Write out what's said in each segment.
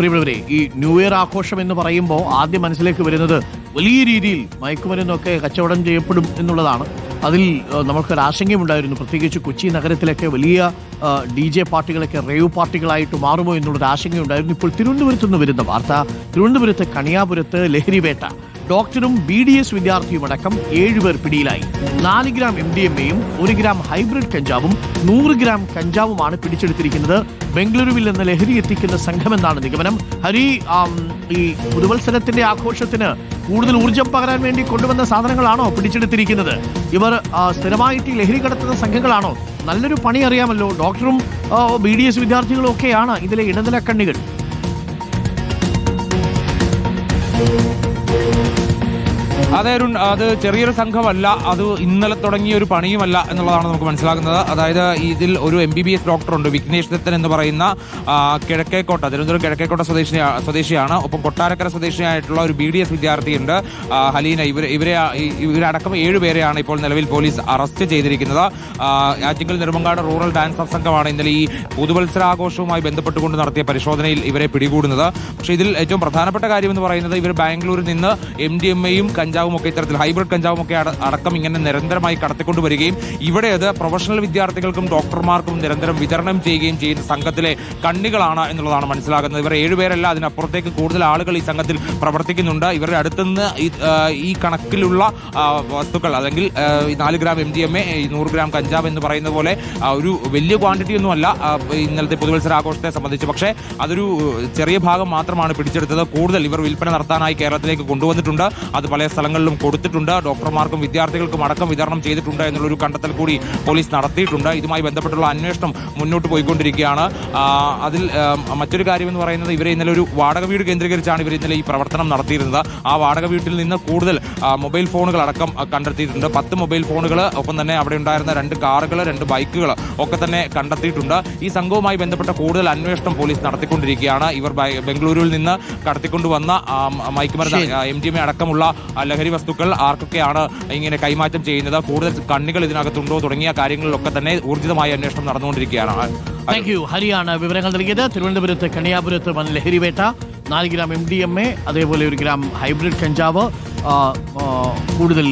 പ്രിയപ്പെട്ടവരെ, ഈ new year ആഘോഷം എന്ന് പറയുമ്പോൾ ആദ്യം മനസ്സിലേക്ക് വരുന്നത് വലിയ രീതിയിൽ മയക്കുമരുന്നൊക്കെ കച്ചവടം ചെയ്യപ്പെടും എന്നുള്ളതാണ്. അതിൽ നമുക്കൊരു ആശങ്കയുണ്ടായിരുന്നു. പ്രത്യേകിച്ച് കൊച്ചി നഗരത്തിലൊക്കെ വലിയ DJ പാർട്ടികളൊക്കെ റേവ് പാർട്ടികളായിട്ട് മാറുമോ എന്നുള്ളൊരു ആശങ്കയുണ്ടായിരുന്നു. ഇപ്പോൾ തിരുവനന്തപുരത്ത് നിന്ന് വരുന്ന വാർത്ത, തിരുവനന്തപുരത്ത് കണിയാപുരത്ത് ലഹരിവേട്ട. ഡോക്ടറും BDS വിദ്യാർത്ഥിയുമടക്കം 7 പേർ പിടിയിലായി. 4 ഗ്രാം MDMA-യും 1 ഗ്രാം ഹൈബ്രിഡ് കഞ്ചാവും 100 ഗ്രാം കഞ്ചാവുമാണ് പിടിച്ചെടുത്തിരിക്കുന്നത്. ബംഗളൂരുവിൽ നിന്ന് ലഹരി എത്തിക്കുന്ന സംഘമെന്നാണ് നിഗമനം. ഹരി, ഈ പുതുവത്സരത്തിന്റെ ആഘോഷത്തിന് കൂടുതൽ ഊർജം പകരാൻ വേണ്ടി കൊണ്ടുവന്ന സാധനങ്ങളാണോ പിടിച്ചെടുത്തിരിക്കുന്നത്? ഇവർ സ്ഥിരമായിട്ട് ഈ ലഹരി കടത്തുന്ന സംഘങ്ങളാണോ? നല്ലൊരു പണി അറിയാമല്ലോ. ഡോക്ടറും BDS വിദ്യാർത്ഥികളും ഒക്കെയാണ് ഇതിലെ ഇടനില കണ്ണികൾ. അതെ അരുൺ, അത് ചെറിയൊരു സംഘമല്ല, അത് ഇന്നലെ തുടങ്ങിയ ഒരു പണിയുമല്ല എന്നുള്ളതാണ് നമുക്ക് മനസ്സിലാക്കുന്നത്. അതായത് ഇതിൽ ഒരു MBBS ഡോക്ടറുണ്ട്, വിഘ്നേഷ് ദത്തൻ എന്ന് പറയുന്ന കിഴക്കേക്കോട്ട, തിരുവനന്തപുരം കിഴക്കേക്കോട്ട സ്വദേശിയാണ്. ഒപ്പം കൊട്ടാരക്കര സ്വദേശിയായിട്ടുള്ള ഒരു BDS വിദ്യാർത്ഥിയുണ്ട്, ഹലീന. ഇവരടക്കം 7 പേരെയാണ് ഇപ്പോൾ നിലവിൽ പോലീസ് അറസ്റ്റ് ചെയ്തിരിക്കുന്നത്. ആറ്റിങ്ങൽ നെടുമങ്ങാട് റൂറൽ ഡാൻസ് സംഘമാണ് ഇന്നലെ ഈ പുതുവത്സരാഘോഷവുമായി ബന്ധപ്പെട്ടുകൊണ്ട് നടത്തിയ പരിശോധനയിൽ ഇവരെ പിടികൂടുന്നത്. പക്ഷേ ഇതിൽ ഏറ്റവും പ്രധാനപ്പെട്ട കാര്യം എന്ന് പറയുന്നത്, ഇവർ ബാംഗ്ലൂരിൽ നിന്ന് MDMA-യും കഞ്ചാവും ഒക്കെ, ഇത്തരത്തിൽ ഹൈബ്രിഡ് കഞ്ചാവും ഒക്കെ അടക്കം ഇങ്ങനെ നിരന്തരമായി കടത്തിക്കൊണ്ടുവരികയും ഇവിടെ അത് പ്രൊഫഷണൽ വിദ്യാർത്ഥികൾക്കും ഡോക്ടർമാർക്കും നിരന്തരം വിതരണം ചെയ്യുകയും ചെയ്യുന്ന സംഘത്തിലെ കണ്ണികളാണ് എന്നുള്ളതാണ് മനസ്സിലാകുന്നത്. ഇവർ 7 പേരല്ല, അതിനപ്പുറത്തേക്ക് കൂടുതൽ ആളുകൾ ഈ സംഘത്തിൽ പ്രവർത്തിക്കുന്നുണ്ട്. ഇവരുടെ അടുത്തുനിന്ന് ഈ കണക്കിലുള്ള വസ്തുക്കൾ, അല്ലെങ്കിൽ 4 ഗ്രാം MDMA, 100 ഗ്രാം കഞ്ചാവ് എന്ന് പറയുന്ന പോലെ ഒരു വലിയ ക്വാണ്ടിറ്റി ഒന്നുമല്ല ഇന്നലത്തെ പുതുവത്സരാഘോഷത്തെ സംബന്ധിച്ച്. പക്ഷേ അതൊരു ചെറിയ ഭാഗം മാത്രമാണ് പിടിച്ചെടുത്തത്. കൂടുതൽ ഇവർ വിൽപ്പന നടത്താനായി കേരളത്തിലേക്ക് കൊണ്ടുവന്നിട്ടുണ്ട്. അത് പല സ്ഥലങ്ങളിലും കൊടുത്തിട്ടുണ്ട്. ഡോക്ടർമാർക്കും വിദ്യാർത്ഥികൾക്കും അടക്കം വിതരണം ചെയ്തിട്ടുണ്ട് എന്നുള്ളൊരു കണ്ടെത്തൽ കൂടി പോലീസ് നടത്തിയിട്ടുണ്ട്. ഇതുമായി ബന്ധപ്പെട്ടുള്ള അന്വേഷണം മുന്നോട്ട് പോയിക്കൊണ്ടിരിക്കുകയാണ്. അതിൽ മറ്റൊരു കാര്യം എന്ന് പറയുന്നത്, ഇവരെ ഇന്നലെ ഒരു വാടക വീട് കേന്ദ്രീകരിച്ചാണ് ഇവർ ഇന്നലെ ഈ പ്രവർത്തനം നടത്തിയിരുന്നത്. ആ വാടക വീട്ടിൽ നിന്ന് കൂടുതൽ മൊബൈൽ ഫോണുകൾ അടക്കം കണ്ടെത്തിയിട്ടുണ്ട്. 10 മൊബൈൽ ഫോണുകൾ, ഒപ്പം തന്നെ അവിടെ ഉണ്ടായിരുന്ന 2 കാറുകൾ, 2 ബൈക്കുകൾ ഒക്കെ തന്നെ കണ്ടെത്തിയിട്ടുണ്ട്. ഈ സംഘവുമായി ബന്ധപ്പെട്ട കൂടുതൽ അന്വേഷണം പോലീസ് നടത്തിക്കൊണ്ടിരിക്കുകയാണ്. ഇവർ ബംഗളൂരുവിൽ നിന്ന് കടത്തിക്കൊണ്ടുവന്ന മയക്കുമരുന്ന്, MDMA അടക്കമുള്ള ലഹരി വസ്തുക്കൾ ആർക്കൊക്കെയാണ് ഇങ്ങനെ കൈമാറ്റം ചെയ്യുന്നത്, കൂടുതൽ കണ്ണികൾ ഇതിനകത്തുണ്ടോ തുടങ്ങിയ കാര്യങ്ങളിലൊക്കെ തന്നെ ഊർജിതമായ അന്വേഷണം നടന്നുകൊണ്ടിരിക്കുകയാണ്. Thank you. ഹരിയാണ് വിവരങ്ങൾ നൽകിയത്. തിരുവനന്തപുരത്ത് കണിയാപുരത്ത് വൻ ലഹരിവേട്ട. 4 ഗ്രാം MDMA, അതേപോലെ 1 ഗ്രാം ഹൈബ്രിഡ് കഞ്ചാവ്, കൂടുതൽ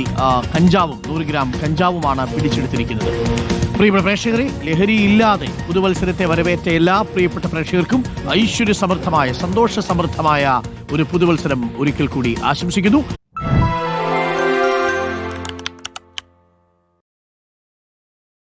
കഞ്ചാവും 100 ഗ്രാം കഞ്ചാവുമാണ് പിടിച്ചെടുത്തിരിക്കുന്നത്. പ്രിയപ്പെട്ട പ്രേക്ഷകരെ, ലഹരിയില്ലാതെ പുതുവത്സരത്തെ വരവേറ്റ എല്ലാ പ്രിയപ്പെട്ട പ്രേക്ഷകർക്കും ഐശ്വര്യ സമൃദ്ധമായ, സന്തോഷ സമൃദ്ധമായ ഒരു പുതുവത്സരം ഒരിക്കൽ കൂടി ആശംസിക്കുന്നു.